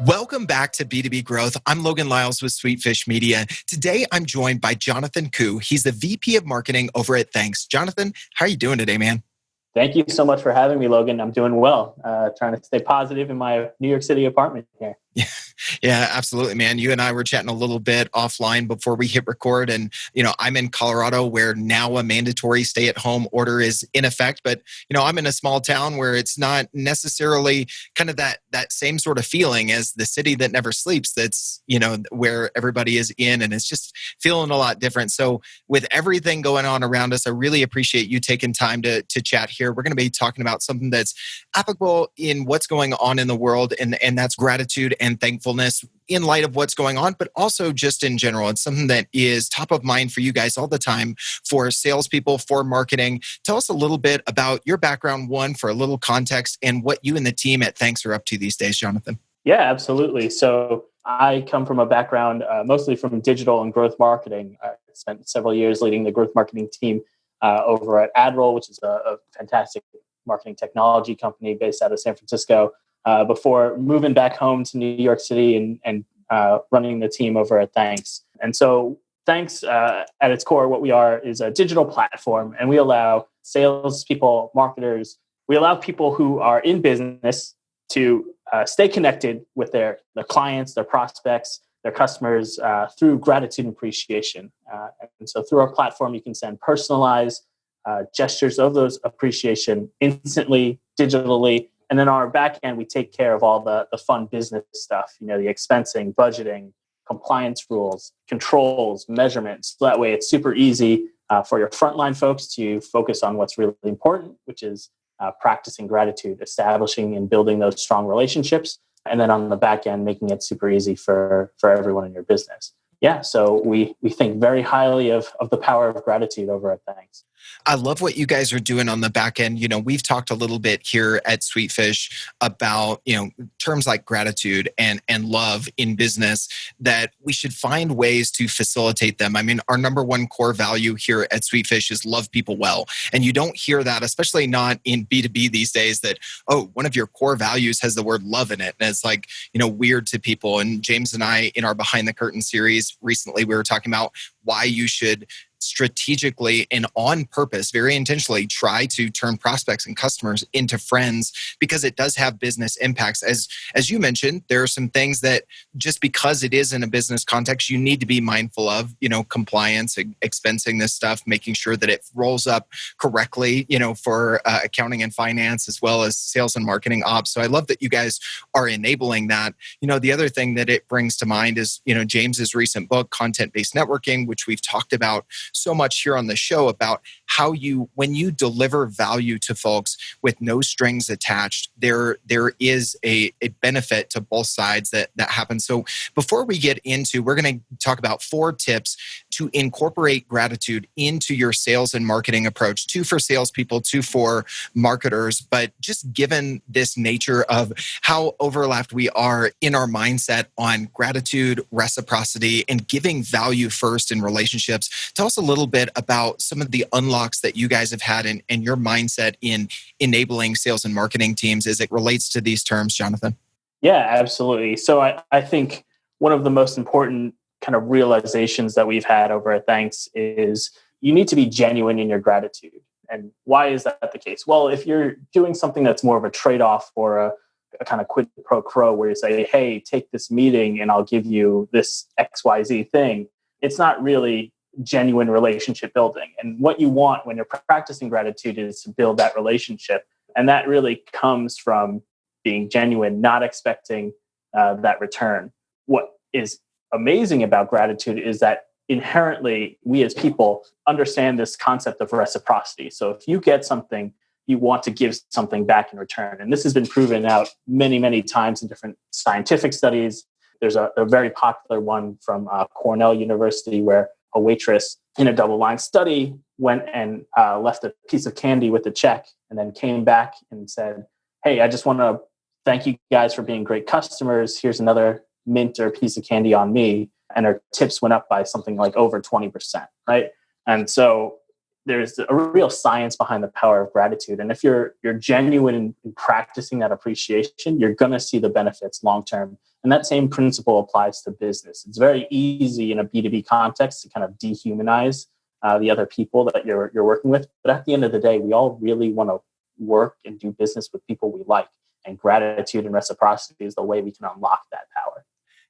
Welcome back to B2B Growth. I'm Logan Lyles with Sweetfish Media. Today, I'm joined by Jonathan Koo. He's the VP of Marketing over at Thnks. Jonathan, how are you doing today, man? Thank you so much for having me, Logan. I'm doing well. Trying to stay positive in my New York City apartment here. Yeah, absolutely, man. You and I were chatting a little bit offline before we hit record. And, I'm in Colorado where now a mandatory stay-at-home order is in effect. But, I'm in a small town where it's not necessarily kind of that same sort of feeling as the city that never sleeps. That's, where everybody is in and it's just feeling a lot different. So with everything going on around us, I really appreciate you taking time to chat here. We're going to be talking about something that's applicable in what's going on in the world. And that's gratitude and thankfulness in light of what's going on, but also just in general. It's something that is top of mind for you guys all the time for salespeople, for marketing. Tell us a little bit about your background, one, for a little context, and what you and the team at Thnks are up to these days, Jonathan. Yeah, absolutely. So I come from a background mostly from digital and growth marketing. I spent several years leading the growth marketing team over at Adroll, which is a fantastic marketing technology company based out of San Francisco. Before moving back home to New York City and running the team over at Thnks. And so Thnks, at its core, what we are is a digital platform, and we allow salespeople, marketers, we allow people who are in business to stay connected with their clients, their prospects, their customers through gratitude and appreciation. And so through our platform, you can send personalized gestures of those appreciation instantly, digitally. And then on our back end, we take care of all the fun business stuff, the expensing, budgeting, compliance rules, controls, measurements. So that way it's super easy for your frontline folks to focus on what's really important, which is practicing gratitude, establishing and building those strong relationships. And then on the back end, making it super easy for everyone in your business. Yeah, so we think very highly of the power of gratitude over at Thnks. I love what you guys are doing on the back end. We've talked a little bit here at Sweetfish about, terms like gratitude and love in business, that we should find ways to facilitate them. I mean, our number one core value here at Sweetfish is love people well. And you don't hear that, especially not in B2B these days, that, one of your core values has the word love in it. And it's like, weird to people. And James and I, in our Behind the Curtain series recently, we were talking about why you should strategically and on purpose, very intentionally, try to turn prospects and customers into friends, because it does have business impacts. As you mentioned, there are some things that just because it is in a business context, you need to be mindful of, compliance, expensing this stuff, making sure that it rolls up correctly, for accounting and finance, as well as sales and marketing ops. So I love that you guys are enabling that. The other thing that it brings to mind is, James's recent book, Content-Based Networking, which we've talked about so much here on the show, about how when you deliver value to folks with no strings attached, there is a benefit to both sides that happens. So before we get into, we're going to talk about 4 tips to incorporate gratitude into your sales and marketing approach, 2 for salespeople, 2 for marketers. But just given this nature of how overlapped we are in our mindset on gratitude, reciprocity, and giving value first in relationships, tell us a little bit about some of the unlocks that you guys have had and your mindset in enabling sales and marketing teams as it relates to these terms, Jonathan. Yeah, absolutely. So I think one of the most important kind of realizations that we've had over at Thnks is you need to be genuine in your gratitude. And why is that the case? Well, if you're doing something that's more of a trade-off or a kind of quid pro quo, where you say, hey, take this meeting and I'll give you this XYZ thing, it's not really genuine relationship building. And what you want when you're practicing gratitude is to build that relationship. And that really comes from being genuine, not expecting that return. What is amazing about gratitude is that inherently we as people understand this concept of reciprocity. So if you get something, you want to give something back in return. And this has been proven out many, many times in different scientific studies. There's a very popular one from Cornell University where a waitress in a double-blind study went and left a piece of candy with a check and then came back and said, hey, I just want to thank you guys for being great customers. Here's another mint or piece of candy on me. And her tips went up by something like over 20%, right? And so there's a real science behind the power of gratitude. And if you're genuine in practicing that appreciation, you're going to see the benefits long term. And that same principle applies to business. It's very easy in a B2B context to kind of dehumanize the other people that you're working with. But at the end of the day, we all really want to work and do business with people we like. And gratitude and reciprocity is the way we can unlock that power.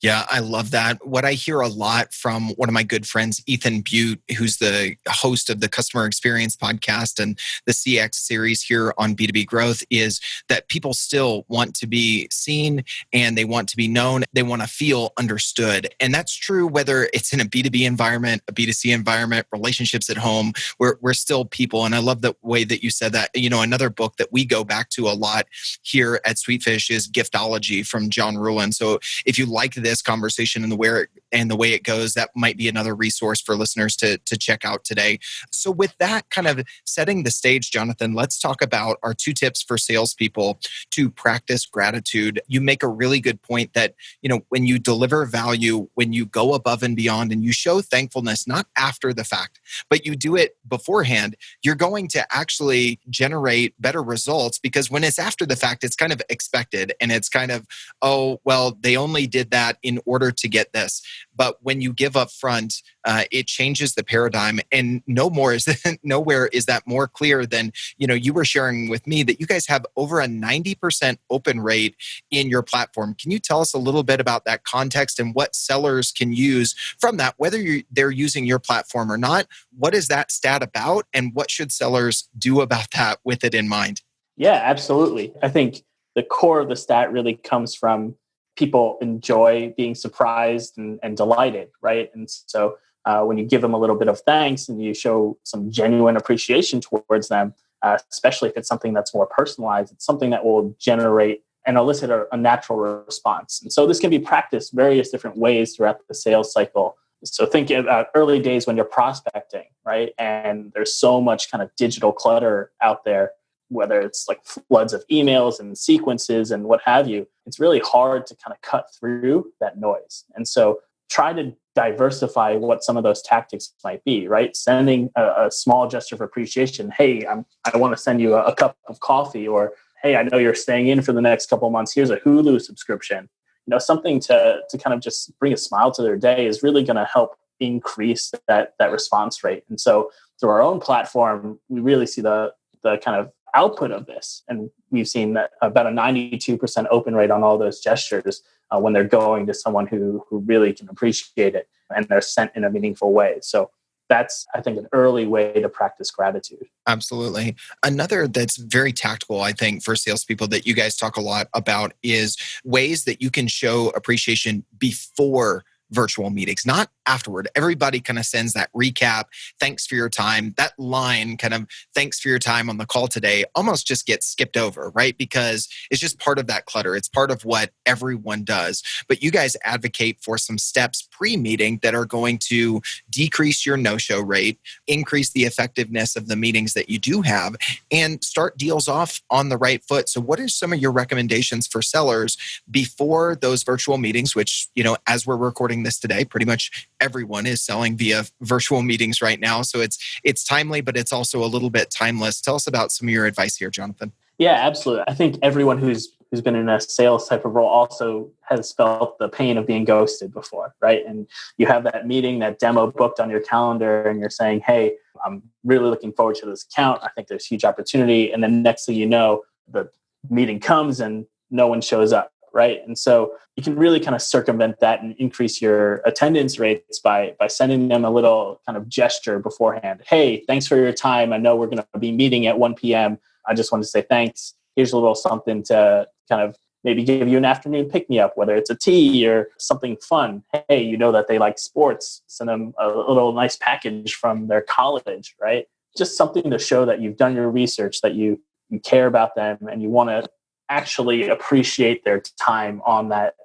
Yeah, I love that. What I hear a lot from one of my good friends, Ethan Butte, who's the host of the Customer Experience podcast and the CX series here on B2B Growth, is that people still want to be seen and they want to be known. They want to feel understood. And that's true whether it's in a B2B environment, a B2C environment, relationships at home. We're still people. And I love the way that you said that. You know, another book that we go back to a lot here at Sweetfish is Giftology from John Ruhlin. So if you like this conversation and the way it goes, that might be another resource for listeners to check out today. So with that kind of setting the stage, Jonathan, let's talk about our 2 tips for salespeople to practice gratitude. You make a really good point that, you know, when you deliver value, when you go above and beyond and you show thankfulness, not after the fact, but you do it beforehand, you're going to actually generate better results, because when it's after the fact, it's kind of expected and it's kind of, oh, well, they only did that in order to get this. But when you give up front, it changes the paradigm. And nowhere is that more clear than, you know, you were sharing with me that you guys have over a 90% open rate in your platform. Can you tell us a little bit about that context and what sellers can use from that, whether they're using your platform or not? What is that stat about, and what should sellers do about that with it in mind? Yeah, absolutely. I think the core of the stat really comes from people enjoy being surprised and delighted, right? And so when you give them a little bit of thanks and you show some genuine appreciation towards them, especially if it's something that's more personalized, it's something that will generate and elicit a natural response. And so this can be practiced various different ways throughout the sales cycle. So think about early days when you're prospecting, right? And there's so much kind of digital clutter out there, whether it's like floods of emails and sequences and what have you. It's really hard to kind of cut through that noise. And so try to diversify what some of those tactics might be, right? Sending a small gesture of appreciation. Hey, I want to send you a cup of coffee, or hey, I know you're staying in for the next couple of months. Here's a Hulu subscription. You know, something to kind of just bring a smile to their day is really going to help increase that response rate. And so through our own platform, we really see the kind of output of this. And we've seen that about a 92% open rate on all those gestures when they're going to someone who really can appreciate it and they're sent in a meaningful way. So that's, I think, an early way to practice gratitude. Absolutely. Another that's very tactical, I think, for salespeople that you guys talk a lot about is ways that you can show appreciation before virtual meetings, not afterward. Everybody kind of sends that recap, thanks for your time. That line kind of, thanks for your time on the call today, almost just gets skipped over, right? Because it's just part of that clutter. It's part of what everyone does. But you guys advocate for some steps pre-meeting that are going to decrease your no-show rate, increase the effectiveness of the meetings that you do have, and start deals off on the right foot. So what are some of your recommendations for sellers before those virtual meetings, which, you know, as we're recording this today, pretty much everyone is selling via virtual meetings right now. So it's timely, but it's also a little bit timeless. Tell us about some of your advice here, Jonathan. Yeah, absolutely. I think everyone who's been in a sales type of role also has felt the pain of being ghosted before, right? And you have that meeting, that demo booked on your calendar, and you're saying, hey, I'm really looking forward to this account. I think there's huge opportunity. And then next thing you know, the meeting comes and no one shows up. Right. And so you can really kind of circumvent that and increase your attendance rates by sending them a little kind of gesture beforehand. Hey, thanks for your time. I know we're going to be meeting at 1 p.m. I just wanted to say thanks. Here's a little something to kind of maybe give you an afternoon pick-me-up, whether it's a tea or something fun. Hey, you know that they like sports. Send them a little nice package from their college, right? Just something to show that you've done your research, that you care about them and you want to actually appreciate their time on that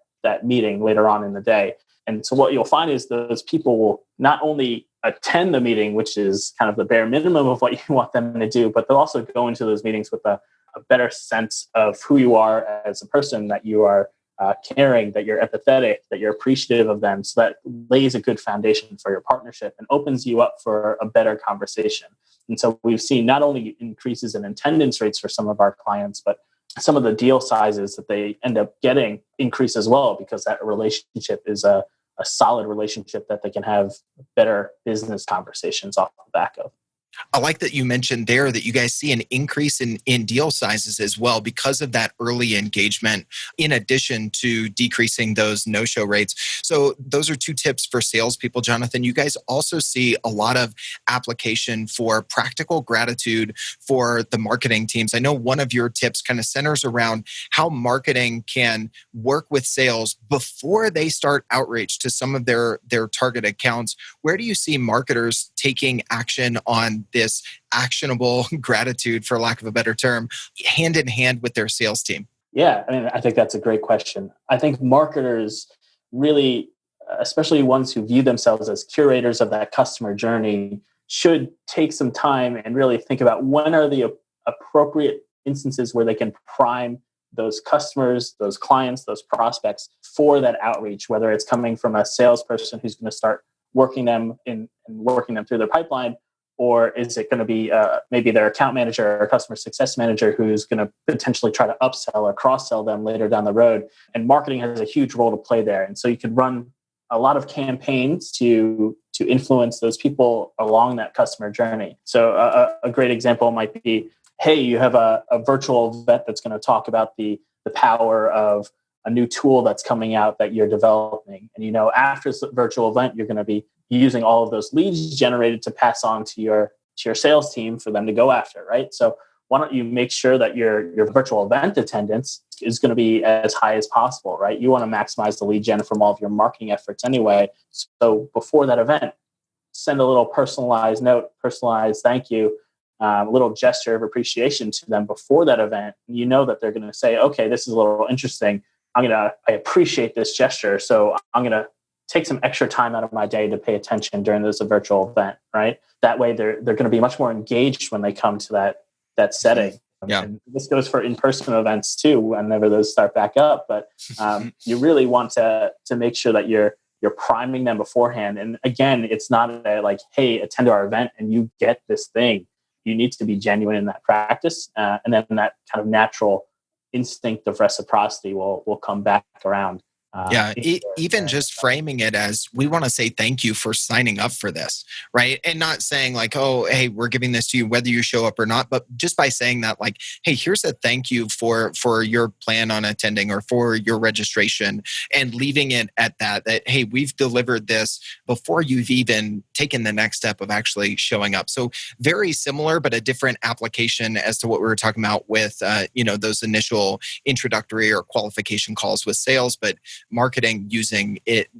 meeting later on in the day. And so what you'll find is those people will not only attend the meeting, which is kind of the bare minimum of what you want them to do, but they'll also go into those meetings with a better sense of who you are as a person, that you are caring, that you're empathetic, that you're appreciative of them. So that lays a good foundation for your partnership and opens you up for a better conversation. And so we've seen not only increases in attendance rates for some of our clients, but some of the deal sizes that they end up getting increase as well, because that relationship is a solid relationship that they can have better business conversations off the back of. I like that you mentioned there that you guys see an increase in deal sizes as well because of that early engagement, in addition to decreasing those no-show rates. So those are two tips for salespeople, Jonathan. You guys also see a lot of application for practical gratitude for the marketing teams. I know one of your tips kind of centers around how marketing can work with sales before they start outreach to some of their target accounts. Where do you see marketers taking action on this actionable gratitude, for lack of a better term, hand in hand with their sales team? Yeah, I mean, I think that's a great question. I think marketers really, especially ones who view themselves as curators of that customer journey, should take some time and really think about when are the appropriate instances where they can prime those customers, those clients, those prospects for that outreach, whether it's coming from a salesperson who's going to start working them in and working them through their pipeline, or is it going to be maybe their account manager or customer success manager who's going to potentially try to upsell or cross-sell them later down the road? And marketing has a huge role to play there. And so you can run a lot of campaigns to influence those people along that customer journey. So a great example might be, hey, you have a virtual event that's going to talk about the power of a new tool that's coming out that you're developing. And, after this virtual event, you're going to be using all of those leads generated to pass on to your sales team for them to go after, right? So why don't you make sure that your virtual event attendance is going to be as high as possible, right? You want to maximize the lead gen from all of your marketing efforts anyway. So before that event, send a little personalized note, personalized thank you, a little gesture of appreciation to them before that event. You know that they're going to say, okay, this is a little interesting. I appreciate this gesture. So I'm going to take some extra time out of my day to pay attention during this virtual event, right? That way they're going to be much more engaged when they come to that setting. Yeah. And this goes for in-person events too, whenever those start back up. But you really want to make sure that you're priming them beforehand. And again, it's not like, hey, attend our event and you get this thing. You need to be genuine in that practice. And then that kind of natural instinct of reciprocity will come back around. Even just framing it as, we want to say thank you for signing up for this, right? And not saying like, oh, hey, we're giving this to you whether you show up or not, but just by saying that, like, hey, here's a thank you for your plan on attending or for your registration, and leaving it at that, hey, we've delivered this before you've even taken the next step of actually showing up. So very similar, but a different application as to what we were talking about with, those initial introductory or qualification calls with sales, but marketing using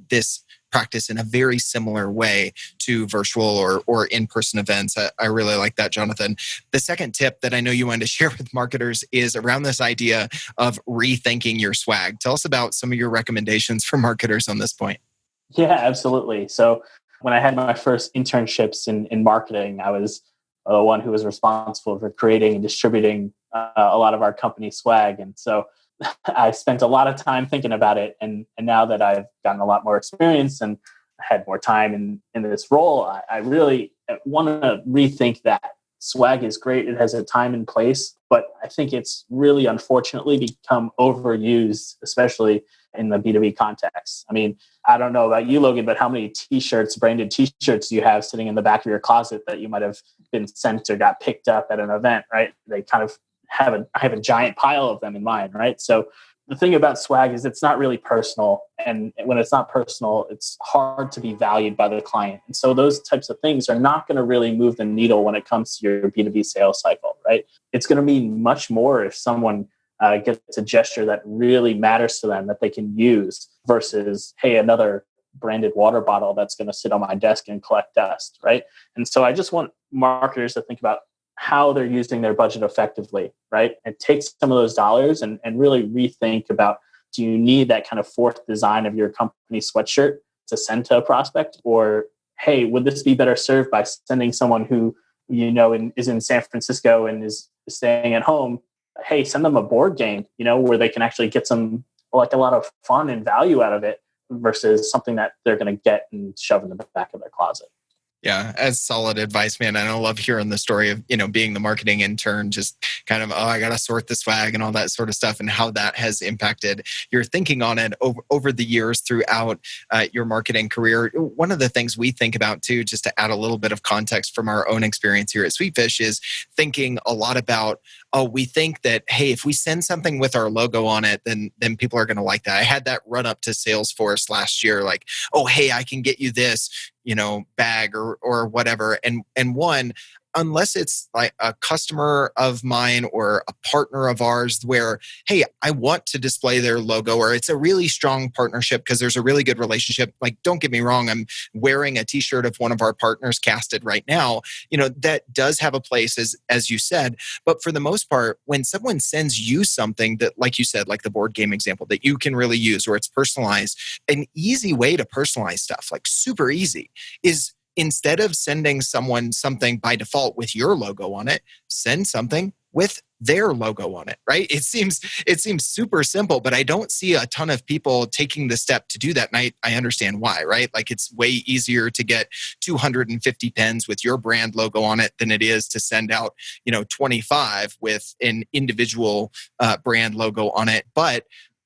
this practice in a very similar way to virtual or in-person events. I really like that, Jonathan. The second tip that I know you wanted to share with marketers is around this idea of rethinking your swag. Tell us about some of your recommendations for marketers on this point. Yeah, absolutely. So when I had my first internships in marketing, I was the one who was responsible for creating and distributing a lot of our company swag. And so I spent a lot of time thinking about it. And now that I've gotten a lot more experience and had more time in this role, I really want to rethink that. Swag is great. It has a time and place, but I think it's really unfortunately become overused, especially in the B2B context. I mean, I don't know about you, Logan, but how many branded t-shirts do you have sitting in the back of your closet that you might have been sent or got picked up at an event, right? They kind of I have a giant pile of them in mine, right? So the thing about swag is it's not really personal. And when it's not personal, it's hard to be valued by the client. And so those types of things are not going to really move the needle when it comes to your B2B sales cycle, right? It's going to mean much more if someone gets a gesture that really matters to them that they can use versus, hey, another branded water bottle that's going to sit on my desk and collect dust, right? And so I just want marketers to think about how they're using their budget effectively, right? And take some of those dollars and really rethink about, do you need that kind of fourth design of your company sweatshirt to send to a prospect? Or, hey, would this be better served by sending someone who, is in San Francisco and is staying at home? Hey, send them a board game, where they can actually get some like a lot of fun and value out of it versus something that they're going to get and shove in the back of their closet. Yeah, as solid advice, man. And I love hearing the story of, being the marketing intern, just kind of, I got to sort the swag and all that sort of stuff, and how that has impacted your thinking on it over the years throughout your marketing career. One of the things we think about too, just to add a little bit of context from our own experience here at Sweetfish, is thinking a lot about, we think that, hey, if we send something with our logo on it, then people are going to like that. I had that run up to Salesforce last year, like, oh, hey, I can get you this, bag or whatever. And one, unless it's like a customer of mine or a partner of ours where, hey, I want to display their logo, or it's a really strong partnership because there's a really good relationship. Like, don't get me wrong, I'm wearing a t-shirt of one of our partners, Casted, right now. That does have a place, as you said. But for the most part, when someone sends you something that, like you said, like the board game example, that you can really use, or it's personalized, an easy way to personalize stuff, like super easy, is instead of sending someone something by default with your logo on it, send something with their logo on it, right? It seems super simple, but I don't see a ton of people taking the step to do that. And I understand why, right? Like, it's way easier to get 250 pens with your brand logo on it than it is to send out, 25 with an individual brand logo on it. But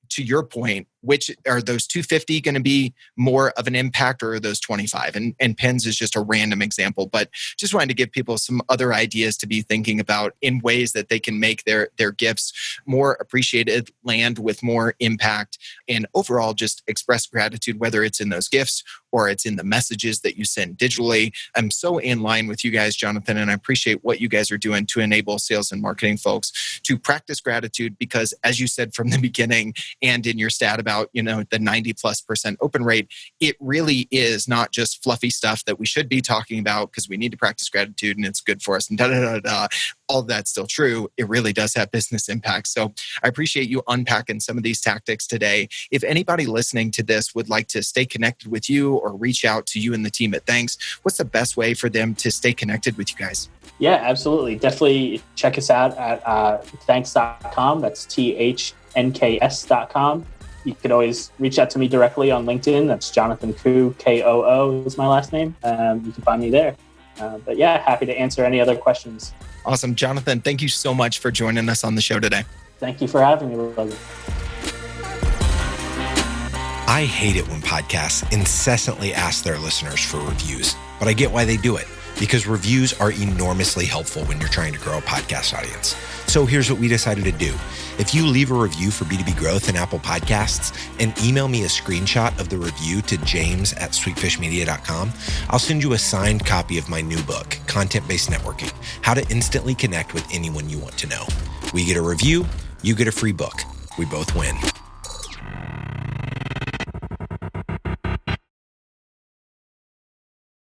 to your point, which are those 250 going to be more of an impact, or are those 25? And pens is just a random example, but just wanted to give people some other ideas to be thinking about in ways that they can make their gifts more appreciated, land with more impact, and overall just express gratitude, whether it's in those gifts or it's in the messages that you send digitally. I'm so in line with you guys, Jonathan, and I appreciate what you guys are doing to enable sales and marketing folks to practice gratitude, because as you said from the beginning, and in your stat about, the 90+% open rate, it really is not just fluffy stuff that we should be talking about because we need to practice gratitude and it's good for us and all of that's still true. It really does have business impact. So I appreciate you unpacking some of these tactics today. If anybody listening to this would like to stay connected with you or reach out to you and the team at Thnks, what's the best way for them to stay connected with you guys? Yeah, absolutely. Definitely check us out at thnks.com. That's thnks.com. You could always reach out to me directly on LinkedIn. That's Jonathan Koo, Koo is my last name. You can find me there. But yeah, happy to answer any other questions. Awesome. Jonathan, thank you so much for joining us on the show today. Thank you for having me, Logan. I hate it when podcasts incessantly ask their listeners for reviews, but I get why they do it, because reviews are enormously helpful when you're trying to grow a podcast audience. So here's what we decided to do. If you leave a review for B2B Growth in Apple Podcasts and email me a screenshot of the review to james@sweetfishmedia.com, I'll send you a signed copy of my new book, Content-Based Networking, How to Instantly Connect with Anyone You Want to Know. We get a review, you get a free book. We both win.